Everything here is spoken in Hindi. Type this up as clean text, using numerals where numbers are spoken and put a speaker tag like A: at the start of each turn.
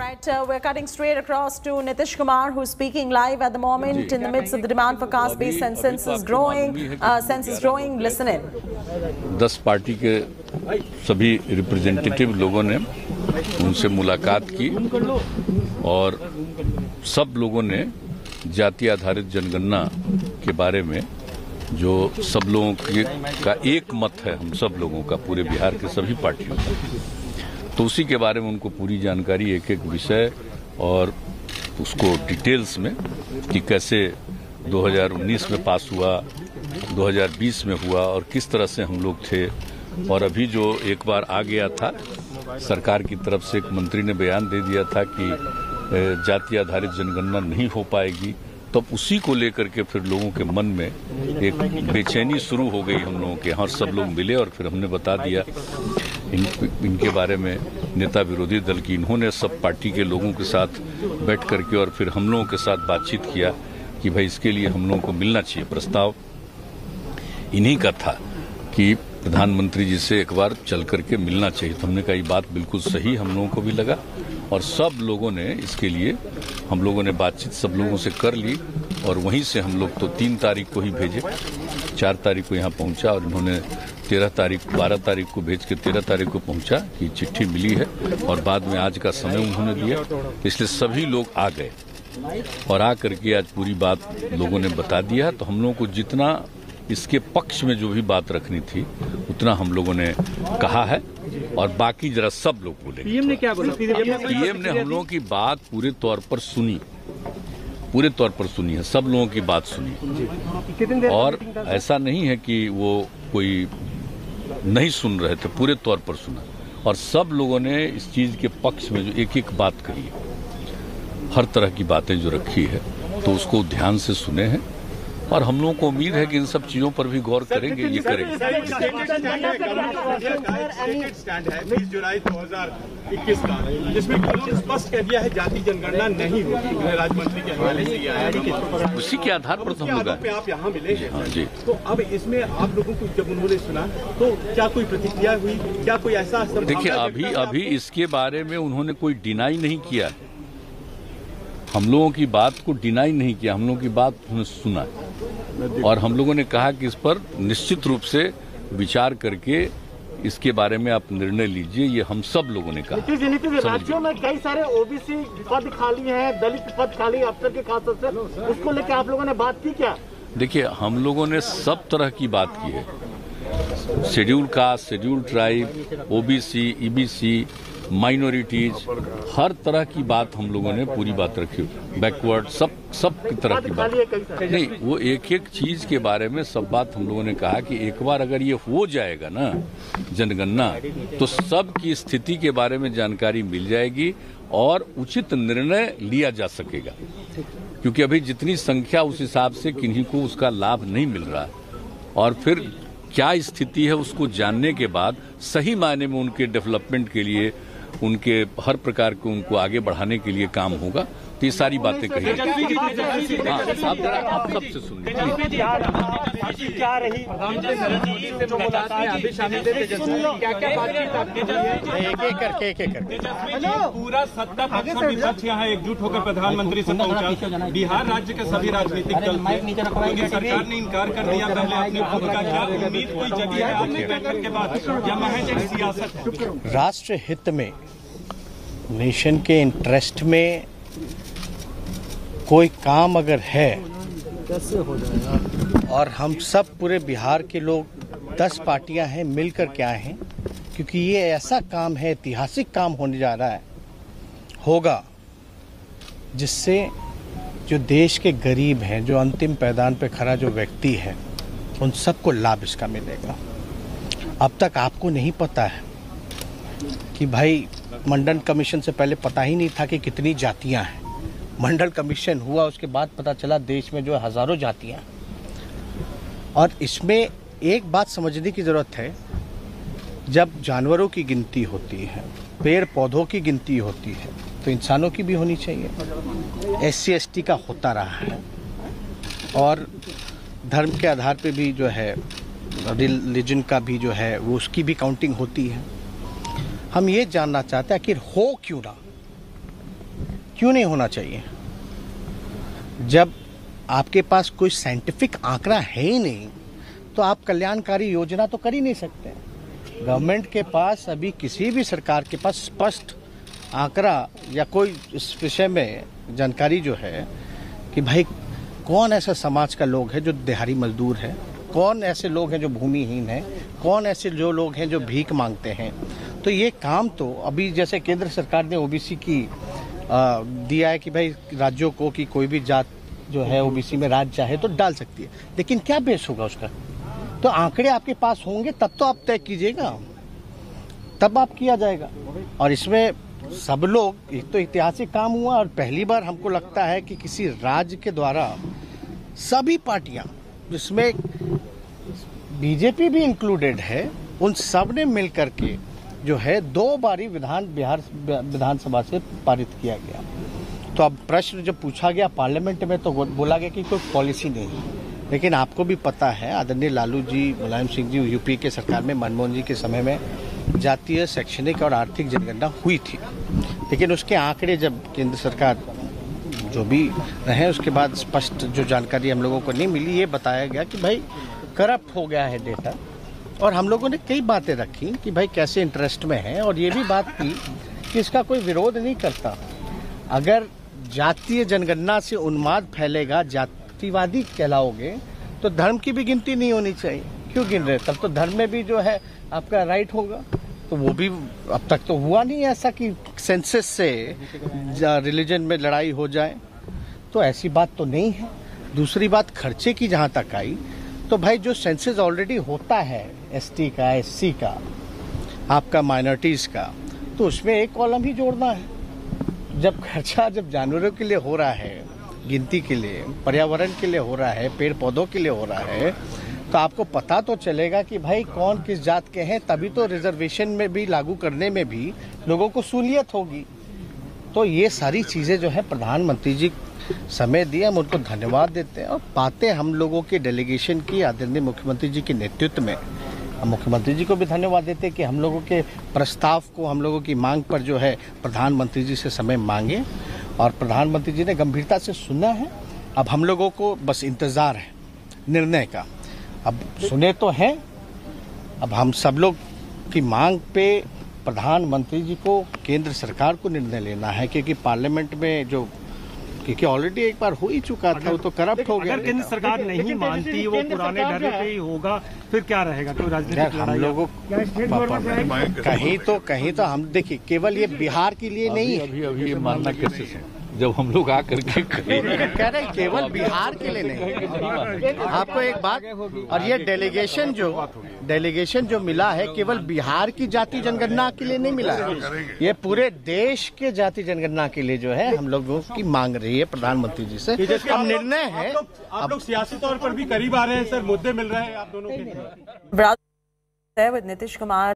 A: right, we're cutting straight across to Nitish Kumar, who's speaking live at the moment in the midst of the demand for caste-based and census growing. Listen in.
B: 10 party के सभी रिप्रेजेंटेटिव लोगों ने उनसे मुलाकात की और सब लोगों ने जाति आधारित जनगणना के बारे में जो सब लोगों का एक मत है, हम सब लोगों का, पूरे बिहार के सभी पार्टियों का, तो उसी के बारे में उनको पूरी जानकारी, एक एक विषय और उसको डिटेल्स में कि कैसे 2019 में पास हुआ, 2020 में हुआ और किस तरह से हम लोग थे। और अभी जो एक बार आ गया था, सरकार की तरफ से एक मंत्री ने बयान दे दिया था कि जाति आधारित जनगणना नहीं हो पाएगी, तब उसी को लेकर के फिर लोगों के मन में एक बेचैनी शुरू हो गई हम लोगों के यहाँ। सब लोग मिले और फिर हमने बता दिया इनके बारे में, नेता विरोधी दल की, इन्होंने सब पार्टी के लोगों के साथ बैठ करके और फिर हम लोगों के साथ बातचीत किया कि भाई इसके लिए हम लोगों को मिलना चाहिए। प्रस्ताव इन्हीं का था कि प्रधानमंत्री जी से एक बार चल करके मिलना चाहिए। तो हमने कहा ये बात बिल्कुल सही हम लोगों को भी लगा और सब लोगों ने इसके लिए हम लोगों ने बातचीत सब लोगों से कर ली और वहीं से हम लोग तो 3 तारीख को ही भेजे, 4 तारीख को यहाँ पहुँचा और इन्होंने 12 तारीख को भेज के 13 तारीख को पहुँचा कि चिट्ठी मिली है और बाद में आज का समय उन्होंने दिया। इसलिए सभी लोग आ गए और आ करके आज पूरी बात लोगों ने बता दिया। तो हम लोगों को जितना इसके पक्ष में जो भी बात रखनी थी उतना हम लोगों ने कहा है और बाकी जरा सब लोग बोले।
C: पीएम ने क्या बोला?
B: पीएम ने हम लोगों की बात पूरे तौर पर सुनी है, सब लोगों की बात सुनी और ऐसा नहीं है कि वो कोई नहीं सुन रहे थे, पूरे तौर पर सुना और सब लोगों ने इस चीज के पक्ष में जो एक एक बात कही है, हर तरह की बातें जो रखी है तो उसको ध्यान से सुने हैं और हम लोगों को उम्मीद है कि इन सब चीजों पर भी गौर करेंगे, ये करेंगे।
C: जुलाई 2021 का जिसमें स्पष्ट कर दिया है जाति जनगणना नहीं होगी, राज्य मंत्री के हवाले से किया है।
B: उसी के आधार पर तो हम लोग
C: आप यहाँ मिले हैं।
B: हाँ जी।
C: तो अब इसमें आप लोगों को जब उन्होंने सुना तो क्या कोई प्रतिक्रिया हुई, क्या कोई ऐसा?
B: देखिए अभी इसके बारे में उन्होंने कोई डिनाई नहीं किया, हम लोगों की बात को डिनाई नहीं किया, हम लोगों की बात उन्होंने सुना और हम लोगों ने कहा कि इस पर निश्चित रूप से विचार करके इसके बारे में आप निर्णय लीजिए, ये हम सब लोगों ने कहा।
D: राज्यों में कई सारे ओबीसी पद खाली हैं, दलित पद खाली, अफसर के खास तौर से, उसको लेकर आप लोगों ने बात की क्या?
B: देखिए हम लोगों ने सब तरह की बात की है, schedule caste, schedule tribe, OBC, EBC, minorities, हर तरह की बात हम लोगों ने पूरी बात रखी, बैकवर्ड, सब की तरह की बात नहीं, वो एक एक चीज के बारे में सब बात हम लोगों ने कहा कि एक बार अगर ये हो जाएगा ना जनगणना तो सब की स्थिति के बारे में जानकारी मिल जाएगी और उचित निर्णय लिया जा सकेगा, क्योंकि अभी जितनी संख्या उस हिसाब से किन्हीं को उसका लाभ नहीं मिल रहा और फिर क्या स्थिति है उसको जानने के बाद सही मायने में उनके डेवलपमेंट के लिए, उनके हर प्रकार को उनको आगे बढ़ाने के लिए काम होगा। तो ये सारी बातें कही आप सबसे सुनिए।
C: पूरा सत्ता पक्ष और विपक्ष यहाँ एकजुट होकर प्रधानमंत्री से पहुंचा, बिहार राज्य के सभी राजनीतिक दल क्योंकि सरकार ने इनकार कर दिया पहले अपने खुद का, क्या उम्मीद कोई जगह है आपकी बैठक के बाद या महज एक सियासत है?
D: राष्ट्र हित में, नेशन के इंटरेस्ट में कोई काम अगर है कैसे हो जाएगा? और हम सब पूरे बिहार के लोग 10 पार्टियां हैं मिलकर के आए हैं, क्योंकि ये ऐसा काम है, ऐतिहासिक काम होने जा रहा है, होगा जिससे जो देश के गरीब हैं, जो अंतिम पैदान पे खड़ा जो व्यक्ति है, उन सबको लाभ इसका मिलेगा। अब तक आपको नहीं पता है कि भाई मंडल कमीशन से पहले पता ही नहीं था कि कितनी जातियां हैं। मंडल कमीशन हुआ उसके बाद पता चला देश में जो हजारों जातियां हैं। और इसमें एक बात समझने की ज़रूरत है, जब जानवरों की गिनती होती है, पेड़ पौधों की गिनती होती है, तो इंसानों की भी होनी चाहिए। SC ST का होता रहा है और धर्म के आधार पे भी जो है, रिलीजन का भी जो है वो उसकी भी काउंटिंग होती है। हम ये जानना चाहते हैं आखिर हो क्यों ना, क्यों नहीं होना चाहिए? जब आपके पास कोई साइंटिफिक आंकड़ा है ही नहीं तो आप कल्याणकारी योजना तो कर ही नहीं सकते। गवर्नमेंट के पास अभी किसी भी सरकार के पास स्पष्ट आंकड़ा या कोई इस विषय में जानकारी जो है कि भाई कौन ऐसा समाज का लोग है जो दिहाड़ी मजदूर है, कौन ऐसे लोग हैं जो भूमिहीन हैं, कौन ऐसे जो लोग हैं जो भीख मांगते हैं। तो ये काम तो अभी जैसे केंद्र सरकार ने ओबीसी की दिया है कि भाई राज्यों को कि कोई भी जात जो है ओबीसी में राज्य चाहे तो डाल सकती है, लेकिन क्या बेस होगा उसका? तो आंकड़े आपके पास होंगे तब तो आप तय कीजिएगा, तब आप किया जाएगा। और इसमें सब लोग, एक तो ऐतिहासिक काम हुआ और पहली बार हमको लगता है कि किसी राज्य के द्वारा सभी पार्टियां, जिसमें बीजेपी भी इंक्लूडेड है, उन सब ने मिलकर के जो है 2 बारी बिहार विधानसभा से पारित किया गया। तो अब प्रश्न जब पूछा गया पार्लियामेंट में तो बोला गया कि कोई पॉलिसी नहीं है, लेकिन आपको भी पता है आदरणीय लालू जी, मुलायम सिंह जी, यूपी के सरकार में मनमोहन जी के समय में जातीय, शैक्षणिक और आर्थिक जनगणना हुई थी, लेकिन उसके आंकड़े जब केंद्र सरकार जो भी रहे उसके बाद स्पष्ट जो जानकारी हम लोगों को नहीं मिली, ये बताया गया कि भाई करप्ट हो गया है डेटा। और हम लोगों ने कई बातें रखी कि भाई कैसे इंटरेस्ट में है, और ये भी बात की कि इसका कोई विरोध नहीं करता। अगर जातीय जनगणना से उन्माद फैलेगा, जातिवादी कहलाओगे, तो धर्म की भी गिनती नहीं होनी चाहिए। क्यों गिन रहे? तब तो धर्म में भी जो है आपका राइट होगा। तो वो भी अब तक तो हुआ नहीं ऐसा कि सेंसस से रिलीजन में लड़ाई हो जाए, तो ऐसी बात तो नहीं है। दूसरी बात खर्चे की जहाँ तक आई, तो भाई जो सेंसस ऑलरेडी होता है एसटी का, एससी का, आपका माइनॉरिटीज़ का, तो उसमें एक कॉलम ही जोड़ना है। जब खर्चा जब जानवरों के लिए हो रहा है, गिनती के लिए, पर्यावरण के लिए हो रहा है, पेड़ पौधों के लिए हो रहा है, तो आपको पता तो चलेगा कि भाई कौन किस जात के हैं, तभी तो रिजर्वेशन में भी लागू करने में भी लोगों को सहूलियत होगी। तो ये सारी चीज़ें जो है प्रधानमंत्री जी समय दिए, हम उनको धन्यवाद देते हैं। और बातें हम लोगों के डेलीगेशन की आदरणीय मुख्यमंत्री जी के नेतृत्व में, हम मुख्यमंत्री जी को भी धन्यवाद देते हैं कि हम लोगों के प्रस्ताव को, हम लोगों की मांग पर जो है प्रधानमंत्री जी से समय मांगे, और प्रधानमंत्री जी ने गंभीरता से सुना है। अब हम लोगों को बस इंतज़ार है निर्णय का। अब सुने तो हैं, अब हम सब लोग की मांग पे प्रधानमंत्री जी को, केंद्र सरकार को निर्णय लेना है, क्योंकि पार्लियामेंट में जो, क्योंकि ऑलरेडी एक बार हो ही चुका था, वो तो करप्ट हो गया।
C: अगर केंद्र सरकार नहीं मानती, वो पुराने ढर्रे पे ही होगा, फिर क्या रहेगा? कोई राजनीतिक
D: हम लोगों कहीं तो हम देखिए, केवल ये बिहार के लिए नहीं है।
B: अभी ये मानना कैसे है जब हम लोग आकर के
D: कह रहे केवल बिहार के लिए नहीं। आपको एक बात, और ये डेलीगेशन जो मिला है केवल बिहार की जाति जनगणना के लिए नहीं मिला है, ये पूरे देश के जाति जनगणना के लिए जो है हम लोगों की मांग रही है प्रधानमंत्री जी से। अब निर्णय है,
C: आप लोग सियासी तौर पर भी करीब आ रहे हैं सर, मुद्दे मिल रहे हैं आप दोनों के।
A: नीतीश कुमार